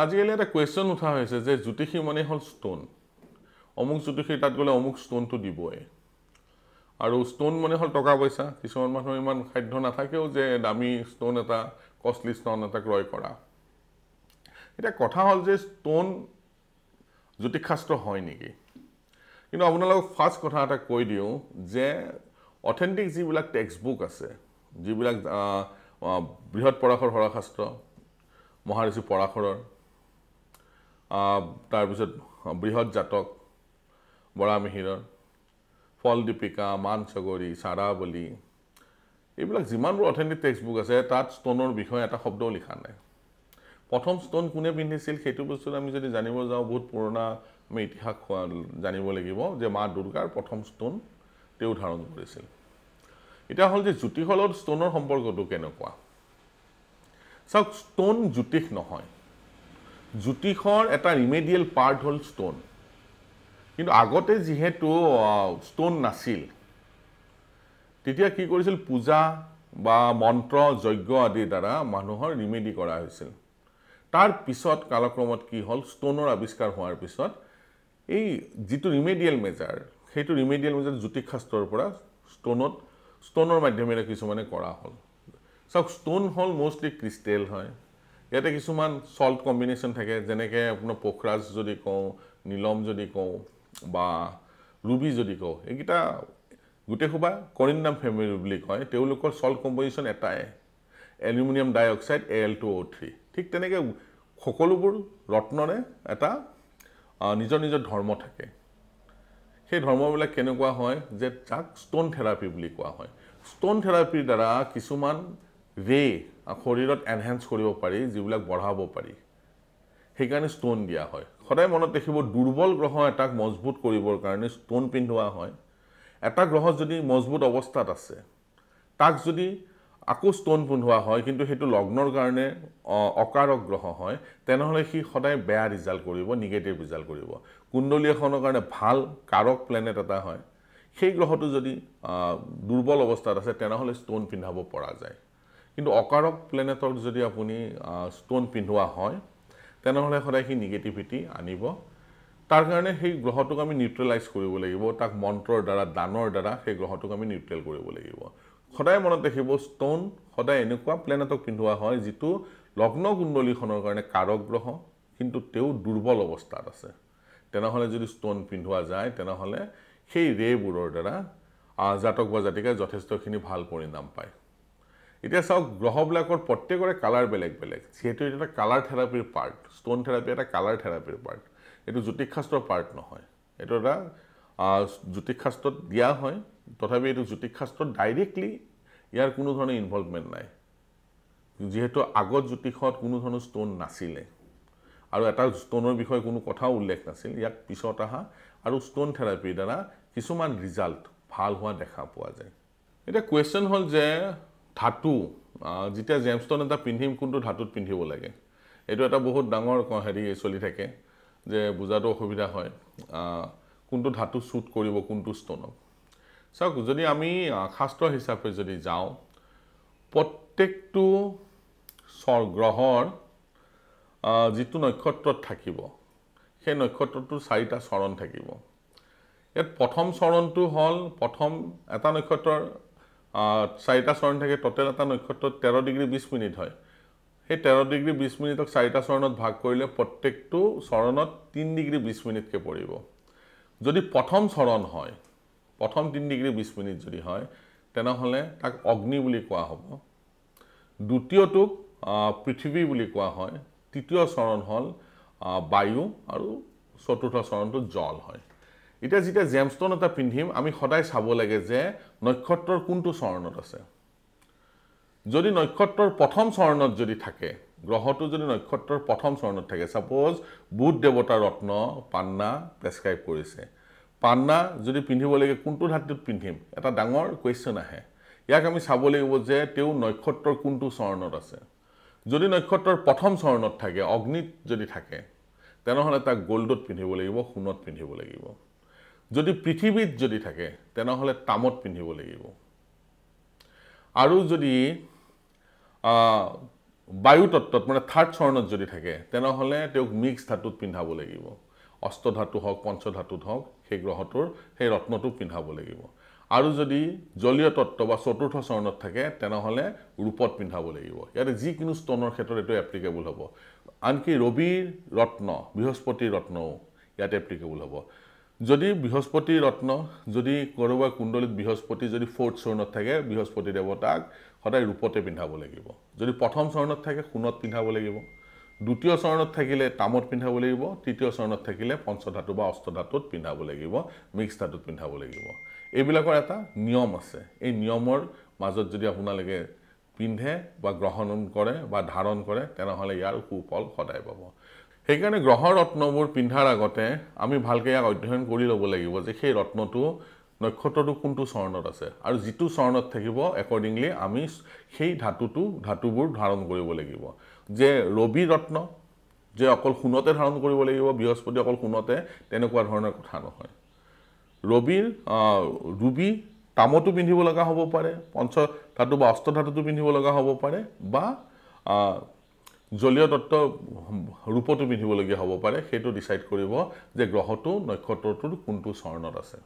আজিকালি এটা কুৱেশ্যন উঠা হৈছে যে জ্যোতিষী মানে হ'ল ষ্ট'ন অমুক জ্যোতিষীৰ তাত গ'লে অমুক ষ্ট'নটো দিবই আৰু ষ্ট'ন মানে হ'ল টকা পইচা কিছুমান মানুহৰ ইমান সাধ্য নাথাকেও যে দামী ষ্ট'ন এটা কষ্টলি ষ্ট'ন এটা ক্ৰয় কৰা এতিয়া কথা হ'ল যে ষ্ট'ন জ্যোতিষশাস্ত্ৰ হয় নেকি কিন্তু আপোনালোকক ফাৰ্ষ্ট কথা এটা কৈ দিওঁ যে অথেণ্টিক যিবিলাক টেক্সট বুক আছে যিবিলাক বৃহৎ পৰাশৰ হৰশাস্ত্ৰ মহাঋষি পৰাশৰৰ তাৰপিছত বৃহৎ জাতক বৰামিহিৰৰ ফল দীপিকা মানসগৰী সাৰাৱলী এইবিলাক যিমানবোৰ অথেণ্টিক টেক্সট বুক আছে তাত ষ্ট'নৰ বিষয়ে এটা শব্দও লিখা নাই প্ৰথম ষ্ট'ন কোনে পিন্ধিছিল সেইটো বস্তুত আমি যদি জানিব যাওঁ বহুত পুৰণা আমি ইতিহাস জানিব লাগিব যে মা দুৰ্গাৰ প্ৰথম ষ্ট'ন তেওঁ ধাৰণ কৰিছিল এটা হ'ল যে জ্যোতিষৰ লগত ষ্ট'নৰ সম্পৰ্কটো কেনেকুৱা চাওক ষ্ট'ন জ্যোতিষ নহয় জ্যোতিষৰ এটা ৰিমেডিয়েল পাৰ্ট হ'ল ষ্ট'ন কিন্তু আগতে যিহেতু ষ্ট'ন নাছিল তেতিয়া কি কৰিছিল পূজা বা মন্ত্ৰ যজ্ঞ আদিৰ দ্বাৰা মানুহৰ ৰিমেডি কৰা হৈছিল তাৰ পিছত কালক্ৰমত কি হ'ল ষ্ট'নৰ আৱিষ্কাৰ হোৱাৰ পিছত এই যিটো ৰিমেডিয়েল মেজাৰ সেইটো ৰিমেডিয়েল মেজাৰ জ্যোতিষশাস্ত্ৰৰ পৰা ষ্ট'নৰ মাধ্যমেৰে কিছুমানে কৰা হ'ল চাওক ষ্ট'ন হ'ল মোষ্টলি ক্ৰিষ্টেল হয় ইয়াতে কিছুমান সল্ট কম্বিনেশ্যন থাকে যেনেকৈ আপোনাৰ পোখৰাজ যদি কওঁ নীলম যদি কওঁ বা ৰুবি যদি কওঁ এইকেইটা গোটেই সোপা কৰিন্দাম ফেমিলি বুলি কয় তেওঁলোকৰ সল্ট কম্পজিশ্যন এটাই এলুমিনিয়াম ডাইঅক্সাইড Al2O3 ঠিক তেনেকৈ সকলোবোৰ ৰত্নৰে এটা নিজৰ নিজৰ ধৰ্ম থাকে সেই ধৰ্মবিলাক কেনেকুৱা হয় যে যাক ষ্ট'ন থেৰাপি বুলি কোৱা হয় ষ্ট'ন থেৰাপিৰ দ্বাৰা কিছুমান ৰে শৰীৰত এনহেন্স কৰিব পাৰি যিবিলাক বঢ়াব পাৰি সেইকাৰণে ষ্ট'ন দিয়া হয় সদায় মনত ৰাখিব দুৰ্বল গ্ৰহ এটাক মজবুত কৰিবৰ কাৰণে ষ্ট'ন পিন্ধোৱা হয় এটা গ্ৰহ যদি মজবুত অৱস্থাত আছে তাক যদি আকৌ ষ্ট'ন পিন্ধোৱা হয় কিন্তু সেইটো লগ্নৰ কাৰণে অকাৰক গ্ৰহ হয় তেনেহ'লে সি সদায় বেয়া ৰিজাল্ট কৰিব নিগেটিভ ৰিজাল্ট কৰিব কুণ্ডলী এখনৰ কাৰণে ভাল কাৰক প্লেনেট এটা হয় সেই গ্ৰহটো যদি দুৰ্বল অৱস্থাত আছে তেনেহ'লে ষ্ট'ন পিন্ধাব পৰা যায় কিন্তু অকাৰক প্লেনেটক যদি আপুনি ষ্ট'ন পিন্ধোৱা হয় তেনেহ'লে সদায় সি নিগেটিভিটি আনিব তাৰ কাৰণে সেই গ্ৰহটোক আমি নিউট্ৰেলাইজ কৰিব লাগিব তাক মন্ত্ৰৰ দ্বাৰা দানৰ দ্বাৰা সেই গ্ৰহটোক আমি নিউট্ৰেল কৰিব লাগিব সদায় মনত ৰাখিব ষ্ট'ন সদায় এনেকুৱা প্লেনেটক পিন্ধোৱা হয় যিটো লগ্ন কুণ্ডলীখনৰ কাৰণে কাৰক গ্ৰহ কিন্তু তেওঁ দুৰ্বল অৱস্থাত আছে তেনেহ'লে যদি ষ্ট'ন পিন্ধোৱা যায় তেনেহ'লে সেই ৰেবোৰৰ দ্বাৰা জাতক বা জাতিকাই যথেষ্টখিনি ভাল পৰিণাম পায় এতিয়া চাওক গ্ৰহবিলাকৰ প্ৰত্যেকৰে কালাৰ বেলেগ বেলেগ যিহেতু এটা কালাৰ থেৰাপিৰ পাৰ্ট ষ্ট'ন থেৰাপি এটা কালাৰ থেৰাপিৰ পাৰ্ট এইটো জ্যোতিষশাস্ত্ৰৰ পাৰ্ট নহয় এইটো এটা জ্যোতিষশাস্ত্ৰত দিয়া হয় তথাপি এইটো জ্যোতিষশাস্ত্ৰত ডাইৰেক্টলি ইয়াৰ কোনো ধৰণৰ ইনভলভমেণ্ট নাই যিহেতু আগত জ্যোতিষত কোনো ধৰণৰ ষ্ট'ন নাছিলে আৰু এটা ষ্ট'নৰ বিষয়ে কোনো কথাও উল্লেখ নাছিল ইয়াক পিছত অহা আৰু ষ্ট'ন থেৰাপিৰ দ্বাৰা কিছুমান ৰিজাল্ট ভাল হোৱা দেখা পোৱা যায় এতিয়া কুৱেশ্যন হ'ল যে ধাতু যেতিয়া জেমষ্ট'ন এটা পিন্ধিম কোনটো ধাতুত পিন্ধিব লাগে এইটো এটা বহুত ডাঙৰ হেৰি চলি থাকে যে বুজাটো অসুবিধা হয় কোনটো ধাতু শ্বুট কৰিব কোনটো ষ্ট'নক চাওক যদি আমি শাস্ত্ৰ হিচাপে যদি যাওঁ প্ৰত্যেকটো গ্ৰহৰ যিটো নক্ষত্ৰত থাকিব সেই নক্ষত্ৰটোৰ 4টা চৰণ থাকিব ইয়াত প্ৰথম চৰণটো হ'ল প্ৰথম এটা নক্ষত্ৰৰ 4টা চৰণ থাকে টোটেল এটা নক্ষত্ৰত 13 ডিগ্ৰী 20 মিনিট হয় সেই 13 ডিগ্ৰী 20 মিনিটক 4টা চৰণত ভাগ কৰিলে প্ৰত্যেকটো চৰণত 3 ডিগ্ৰী 20 মিনিটকৈ পৰিব যদি প্ৰথম চৰণ হয় প্ৰথম 3 ডিগ্ৰী 20 মিনিট যদি হয় তেনেহ'লে তাক অগ্নি বুলি কোৱা হ'ব দ্বিতীয়টোক পৃথিৱী বুলি কোৱা হয় তৃতীয় চৰণ হ'ল বায়ু আৰু চতুৰ্থ চৰণটো জল হয় এতিয়া যেতিয়া জেমষ্ট'ন এটা পিন্ধিম আমি সদায় চাব লাগে যে নক্ষত্ৰৰ কোনটো চৰণত আছে যদি নক্ষত্ৰৰ প্ৰথম চৰণত যদি থাকে গ্ৰহটো যদি নক্ষত্ৰৰ প্ৰথম চৰণত থাকে সাপোজ বুধ দেৱতাৰ ৰত্ন পান্না প্ৰেছক্ৰাইব কৰিছে পান্না যদি পিন্ধিব লাগে কোনটো ধাতুত পিন্ধিম এটা ডাঙৰ কুৱেশ্যন আহে ইয়াক আমি চাব লাগিব যে তেওঁ নক্ষত্ৰৰ কোনটো চৰণত আছে যদি নক্ষত্ৰৰ প্ৰথম চৰণত থাকে অগ্নিত যদি থাকে তেনেহ'লে তাক গোল্ডত পিন্ধিব লাগিব সোণত পিন্ধিব লাগিব যদি পৃথিৱীত যদি থাকে তেনেহ'লে তামত পিন্ধিব লাগিব আৰু যদি বায়ু তত্ত্বত মানে থাৰ্ড স্বৰ্ণত যদি থাকে তেনেহ'লে তেওঁক মিক্স ধাতুত পিন্ধাব লাগিব অষ্ট ধাতু হওক পঞ্চধাতুত হওক সেই গ্ৰহটোৰ সেই ৰত্নটো পিন্ধাব লাগিব আৰু যদি জলীয় তত্ত্ব বা চতুৰ্থ স্বৰ্ণত থাকে তেনেহ'লে ৰূপত পিন্ধাব লাগিব ইয়াতে যিকোনো ষ্টনৰ ক্ষেত্ৰত এইটো এপ্লিকেবল হ'ব আনকি ৰবিৰ ৰত্ন বৃহস্পতিৰ ৰত্নও ইয়াতে এপ্লিকেবল হ'ব যদি বৃহস্পতিৰ ৰত্ন যদি কৰোবাৰ কুণ্ডলিত বৃহস্পতি যদি ফ'ৰ্থ স্বৰ্ণত থাকে বৃহস্পতি দেৱতাক সদায় ৰূপতে পিন্ধাব লাগিব যদি প্ৰথম স্বৰ্ণত থাকে সোণত পিন্ধাব লাগিব দ্বিতীয় স্বৰ্ণত থাকিলে তামত পিন্ধাব লাগিব তৃতীয় স্বৰ্ণত থাকিলে পঞ্চধাতু বা অষ্টধাতুত পিন্ধাব লাগিব মিক্স ধাতুত পিন্ধাব লাগিব এইবিলাকৰ এটা নিয়ম আছে এই নিয়মৰ মাজত যদি আপোনালোকে পিন্ধে বা গ্ৰহণ কৰে বা ধাৰণ কৰে তেনেহ'লে ইয়াৰ সুফল সদায় পাব সেইকাৰণে গ্ৰহ ৰত্নবোৰ পিন্ধাৰ আগতে আমি ভালকৈ ইয়াক অধ্যয়ন কৰি ল'ব লাগিব যে সেই ৰত্নটো নক্ষত্ৰটো কোনটো স্বৰ্ণত আছে আৰু যিটো স্বৰ্ণত থাকিব একৰ্ডিংলি আমি সেই ধাতুবোৰ ধাৰণ কৰিব লাগিব যে ৰবি ৰত্ন যে অকল সোণতে ধাৰণ কৰিব লাগিব বৃহস্পতি অকল সোণতে তেনেকুৱা ধৰণৰ কথা নহয় ৰবিৰ ৰুবি তামতো পিন্ধিব লগা হ'ব পাৰে পঞ্চধাতু বা অষ্টধাতুটো পিন্ধিব লগা হ'ব পাৰে বা জলীয় তত্ত্ব ৰূপতো পিন্ধিবলগীয়া হ'ব পাৰে সেইটো ডিচাইড কৰিব যে গ্ৰহটো নক্ষত্ৰটোৰ কোনটো স্বৰ্ণত আছে